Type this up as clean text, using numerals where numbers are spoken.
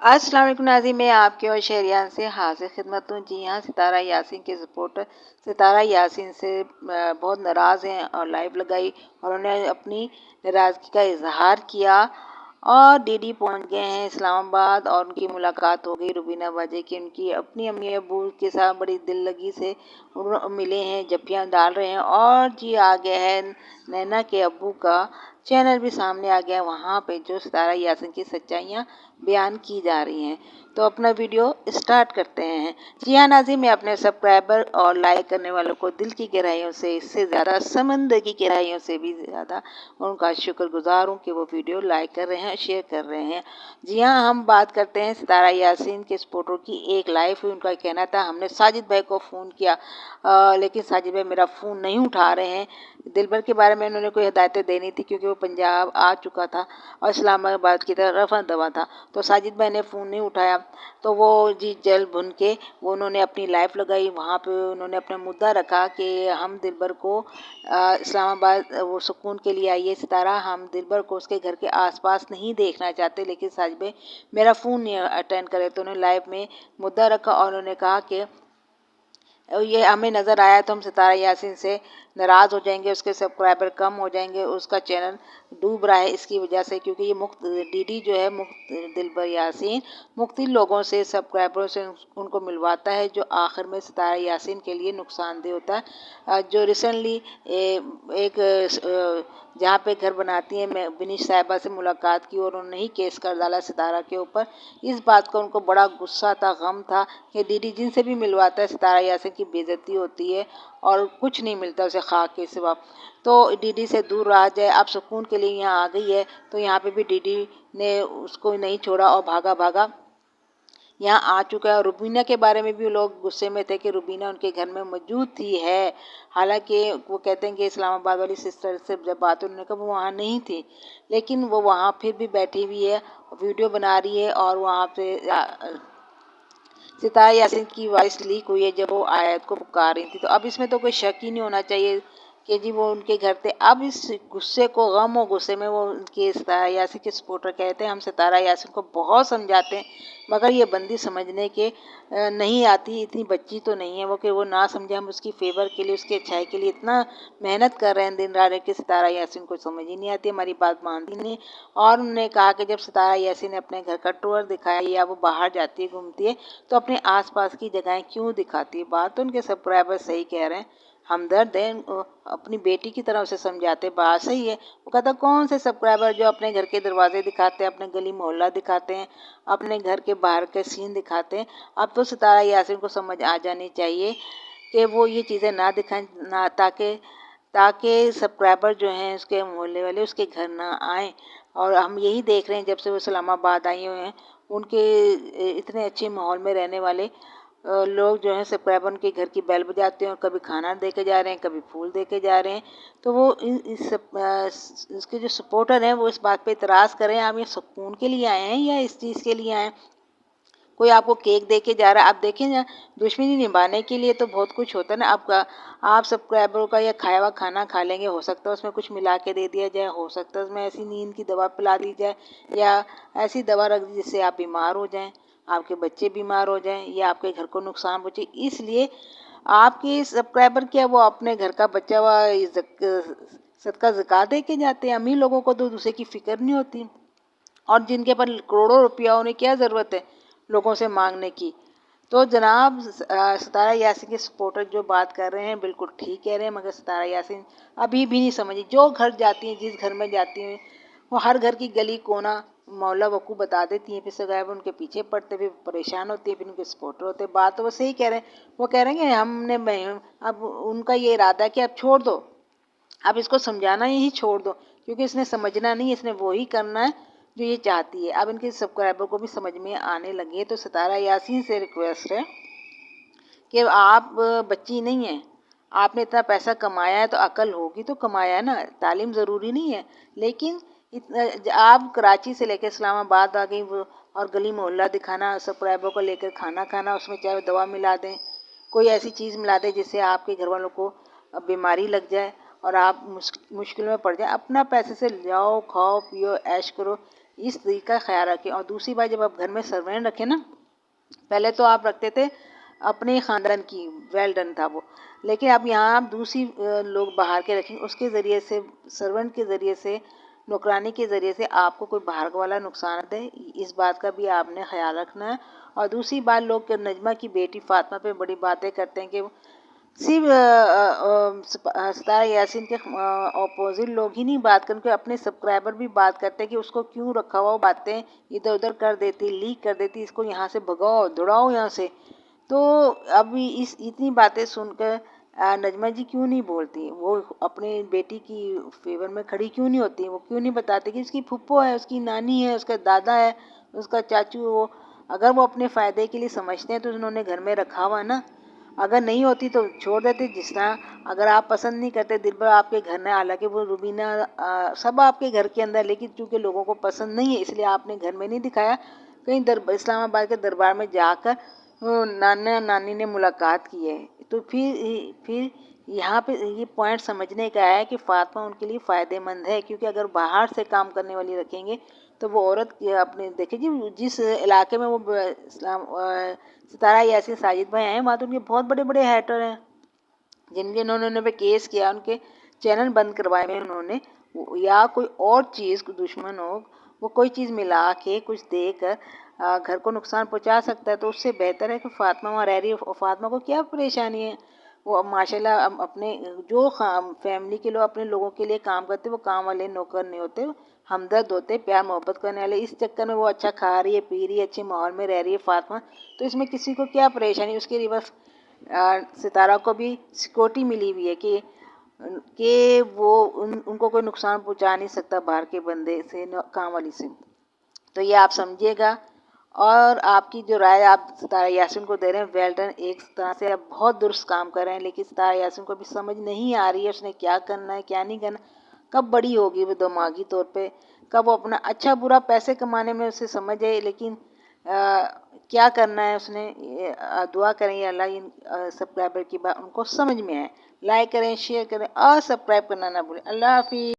अस्सलाम वालेकुम नाज़रीन, मैं आपके और शहरियान से हाजिर खिदमत हूँ। जी हाँ, सितारा यासीन के सपोर्टर सितारा यासीन से बहुत नाराज़ हैं और लाइव लगाई और उन्होंने अपनी नाराज़गी का इजहार किया और डीडी पहुंच गए हैं इस्लामाबाद और उनकी मुलाकात हो गई रुबीना वाजे की। उनकी अपनी अम्मी अबू के साथ बड़ी दिल लगी से मिले हैं, जफ्फियाँ डाल रहे हैं और जी आ गया है नैना के अब्बू का चैनल भी सामने आ गया है, वहाँ पे जो सितारा यासीन की सच्चाइयाँ बयान की जा रही हैं। तो अपना वीडियो स्टार्ट करते हैं। जी हाँ नाज़रीन, मैं अपने सब्सक्राइबर और लाइक करने वालों को दिल की गहराइयों से, इससे ज़्यादा समंदर की गहराइयों से भी ज़्यादा उनका शुक्रगुजार हूँ कि वो वीडियो लाइक कर रहे हैं, शेयर कर रहे हैं। जी हाँ, हम बात करते हैं सितारा यासीन के सपोर्टर की। एक लाइव हुई, उनका कहना था हमने साजिद भाई को फ़ोन किया लेकिन साजिद भाई मेरा फ़ोन नहीं उठा रहे हैं। दिलबर के बारे में उन्होंने कोई हिदायतें देनी थी क्योंकि वो पंजाब आ चुका था और इस्लामाबाद की तरफ रफा दवा था, तो साजिद भाई ने फ़ोन नहीं उठाया। तो वो जी जल भुन के वो उन्होंने अपनी लाइफ लगाई, वहाँ पे उन्होंने अपना मुद्दा रखा कि हम दिलबर को इस्लामाबाद वो सुकून के लिए आई है सितारा, हम दिलबर को उसके घर के आसपास नहीं देखना चाहते, लेकिन साजिद भाई मेरा फ़ोन नहीं अटेंड करे। तो उन्होंने लाइव में मुद्दा रखा और उन्होंने कहा कि ये हमें नज़र आया तो हम सितारा यासीन से नाराज़ हो जाएंगे, उसके सब्सक्राइबर कम हो जाएंगे, उसका चैनल डूब रहा है इसकी वजह से, क्योंकि ये मुख्त डीडी जो है मुख्त दिलबर यासीन मुख्तलिफ लोगों से सब्सक्राइबरों से उनको मिलवाता है जो आखिर में सितारा यासीन के लिए नुकसानदेह होता है। जो रिसेंटली एक जहाँ पे घर बनाती हैं मैं बिनिश साहिबा से मुलाकात की और उन्होंने ही केस कर डाला सितारा के ऊपर। इस बात का उनको बड़ा गुस्सा था, गम था कि डीडी जिनसे भी मिलवाता है सितारा यासीन की बेइज्जती होती है और कुछ नहीं मिलता उसे खाक के सिवा। तो डीडी से दूर रहा जाए, अब सुकून के लिए यहाँ आ गई है तो यहाँ पे भी डीडी ने उसको नहीं छोड़ा और भागा भागा यहाँ आ चुका है। और रुबीना के बारे में भी लोग गुस्से में थे कि रुबीना उनके घर में मौजूद थी है, हालांकि वो कहते हैं कि इस्लामाबाद वाली सिस्टर से जब बात उन्होंने कहा वो वहाँ नहीं थी, लेकिन वो वहाँ फिर भी बैठी हुई है, वीडियो बना रही है और वहाँ पे सितारा यासीन की वॉइस लीक हुई है जब वो आयत को पुकार रही थी। तो अब इसमें तो कोई शक ही नहीं होना चाहिए कि जी वो उनके घर थे। अब इस गुस्से को, गम और गुस्से में वो उनके सितारा यासीन के सपोर्टर कहते हैं हम सितारा यासीन को बहुत समझाते हैं मगर ये बंदी समझने के नहीं आती, इतनी बच्ची तो नहीं है वो कि वो ना समझे। हम उसकी फेवर के लिए, उसकी अच्छाई के लिए इतना मेहनत कर रहे हैं दिन रात कि सितारा यासीन को समझ ही नहीं आती, हमारी बात मानती नहीं। और उन्होंने कहा कि जब सितारा यासीन ने अपने घर का टूर दिखाया या वो बाहर जाती है घूमती है तो अपने आसपास की जगहें क्यों दिखाती है। बात तो उनके सब्सक्राइबर सही कह रहे हैं, हमदर्द है, अपनी बेटी की तरह उसे समझाते, बात सही है। वो कहता कौन से सब्सक्राइबर जो अपने घर के दरवाजे दिखाते हैं, अपने गली मोहल्ला दिखाते हैं, अपने घर के बाहर के सीन दिखाते हैं। अब तो सितारा यासीन को समझ आ जानी चाहिए कि वो ये चीज़ें ना दिखाएं, ना ताकि ताकि सब्सक्राइबर जो हैं उसके मोहल्ले वाले उसके घर ना आएँ। और हम यही देख रहे हैं जब से वो इस्लामाबाद आई हुए हैं, उनके इतने अच्छे माहौल में रहने वाले लोग जो हैं सब्सक्राइबर उनके घर की बेल बजाते हैं और कभी खाना दे के जा रहे हैं, कभी फूल दे के जा रहे हैं। तो वो इसके जो सपोर्टर हैं वो इस बात पे इतराज़ करें आप ये सुकून के लिए आए हैं या इस चीज़ के लिए आए हैं। कोई आपको केक दे के जा रहा है, आप देखें ना, दुश्मनी निभाने के लिए तो बहुत कुछ होता है ना। आपका आप सब्सक्राइबरों का या खाया हुआ खाना खा लेंगे, हो सकता है उसमें कुछ मिला के दे दिया जाए, हो सकता है उसमें ऐसी नींद की दवा पिला दी जाए या ऐसी दवा रख दी जिससे आप बीमार हो जाएं, आपके बच्चे बीमार हो जाएं या आपके घर को नुकसान पहुंचे। इसलिए आपके सब्सक्राइबर क्या वो अपने घर का बचा हुआ सदका ज़कात दे के जाते हैं। अमीर लोगों को तो दूसरे की फिक्र नहीं होती और जिनके पास करोड़ों रुपया, उन्हें क्या ज़रूरत है लोगों से मांगने की। तो जनाब सितारा यासीन के सपोर्टर जो बात कर रहे हैं बिल्कुल ठीक कह रहे हैं, मगर सितारा यासीन अभी भी नहीं समझी। जो घर जाती हैं, जिस घर में जाती हैं, वो हर घर की गली कोना मोहल्ला वकू बता देती हैं, फिर सगाइब उनके पीछे पड़ते, फिर परेशान होती है, फिर उनके सपोर्टर होते हैं। बात तो वो सही कह रहे हैं, वो कह रहे हैं कि हमने अब उनका ये इरादा है कि अब छोड़ दो, अब इसको समझाना ही छोड़ दो, क्योंकि इसने समझना नहीं, इसने वही करना है जो ये चाहती है। अब इनके सब्सक्राइबर को भी समझ में आने लगी है। तो सितारा यासीन से रिक्वेस्ट है कि आप बच्ची नहीं है, आपने इतना पैसा कमाया है तो अकल होगी तो कमाया है ना, तालीम ज़रूरी नहीं है। लेकिन आप कराची से लेकर इस्लामाबाद आ गई वो, और गली मोहल्ला दिखाना, सब्सक्राइबर को लेकर खाना खाना, उसमें चाहे दवा मिला दें, कोई ऐसी चीज़ मिला दें जिससे आपके घर वालों को बीमारी लग जाए और आप मुश्किल में पड़ जाए। अपना पैसे से जाओ, खाओ पियो, ऐश करो, اس طریقے کا خیال رکھیں. اور دوسری بات، جب آپ گھر میں سروینٹ رکھیں نا، پہلے تو آپ رکھتے تھے اپنے خاندان کی، ویل ڈن تھا وہ، لیکن اب یہاں آپ دوسری لوگ باہر کے رکھیں، اس کے ذریعے سے، سرونٹ کے ذریعے سے، نوکرانی کے ذریعے سے آپ کو کوئی باہر والا نقصان دے، اس بات کا بھی آپ نے خیال رکھنا ہے. اور دوسری بات، لوگ نجمہ کی بیٹی فاطمہ پہ بڑی باتیں کرتے ہیں کہ صرف ستارہ یاسین کے اپوزٹ لوگ ہی نہیں بات کرتے، اپنے سبسکرائبر بھی بات کرتے ہیں کہ اس کو کیوں رکھا ہوا، باتیں ادھر ادھر کر دیتی، لیک کر دیتی، اس کو یہاں سے بھگاؤ، دوڑاؤ یہاں سے. تو اب اس اتنی باتیں سن کر نجمہ جی کیوں نہیں بولتی؟ وہ اپنے بیٹی کی فیور میں کھڑی کیوں نہیں ہوتی؟ وہ کیوں نہیں بتاتی کہ اس کی پھپھو ہے، اس کی نانی ہے، اس کا دادا ہے، اس کا چاچو؟ وہ اگر وہ اپنے فائدے کے لیے سمجھتے ہیں تو انہوں نے گھر میں رکھا ہوا نا. اگر نہیں ہوتی تو چھوڑ دیتے. جس طرح اگر آپ پسند نہیں کرتے، دل بھر آپ کے گھر میں، حالانکہ وہ روبینہ سب آپ کے گھر کے اندر، لیکن چونکہ لوگوں کو پسند نہیں ہے اس لیے آپ نے گھر میں نہیں دکھایا. کہیں اسلام آباد کے دربار میں جا کر نانا نانی نے ملاقات کی ہے. تو پھر یہاں پہ یہ پوائنٹ سمجھنے کا ہے کہ فاطمہ ان کے لیے فائدہ مند ہے، کیونکہ اگر باہر سے کام کرنے والی رکھیں گے تو وہ عورت اپنے دیکھیں جی، جس علاقے میں وہ ستارہ یاسین ساجد بھائی ہیں، وہاں تو ان کے بہت بڑے بڑے ہیٹر ہیں جنہوں نے پہ کیس کیا، ان کے چینل بند کروائے ہوئے انہوں نے. یا کوئی اور چیز، دشمن ہو، وہ کوئی چیز ملا کے کچھ دے کر گھر کو نقصان پہنچا سکتا ہے. تو اس سے بہتر ہے کہ فاطمہ وہاں رہ رہی ہے. فاطمہ کو کیا پریشانی ہے؟ وہ ماشاء اللہ اپنے جو فیملی کے لوگ اپنے لوگوں کے لیے کام کرتے، وہ کام والے نوکر نہیں ہوتے، ہمدرد ہوتے، پیار محبت کرنے والے. اس چکر میں وہ اچھا کھا رہی ہے، پی رہی ہے، اچھے ماحول میں رہ رہی ہے فاطمہ، تو اس میں کسی کو کیا پریشانی؟ اس کے ریورس ستارہ کو بھی سیکورٹی ملی ہوئی ہے کہ وہ ان کو کوئی نقصان پہنچا نہیں سکتا باہر کے بندے سے، کام والی سے. تو یہ آپ سمجھیے گا. اور آپ کی جو رائے آپ ستارہ یاسین کو دے رہے ہیں، ویل ڈن، ایک طرح سے آپ بہت درست کام کر رہے ہیں، لیکن ستارہ یاسین کو بھی سمجھ نہیں آ رہی ہے اس نے کیا کرنا ہے کیا نہیں کرنا. کب بڑی ہوگی وہ دماغی طور پہ، کب وہ اپنا اچھا برا پیسے کمانے میں اسے سمجھ ہے، لیکن کیا کرنا ہے اس نے. دعا کریں یا اللہ ان سبسکرائبر کی بات ان کو سمجھ میں آئے. لائک کریں، شیئر کریں اور سبسکرائب کرنا نہ بھولیں. اللہ حافظ.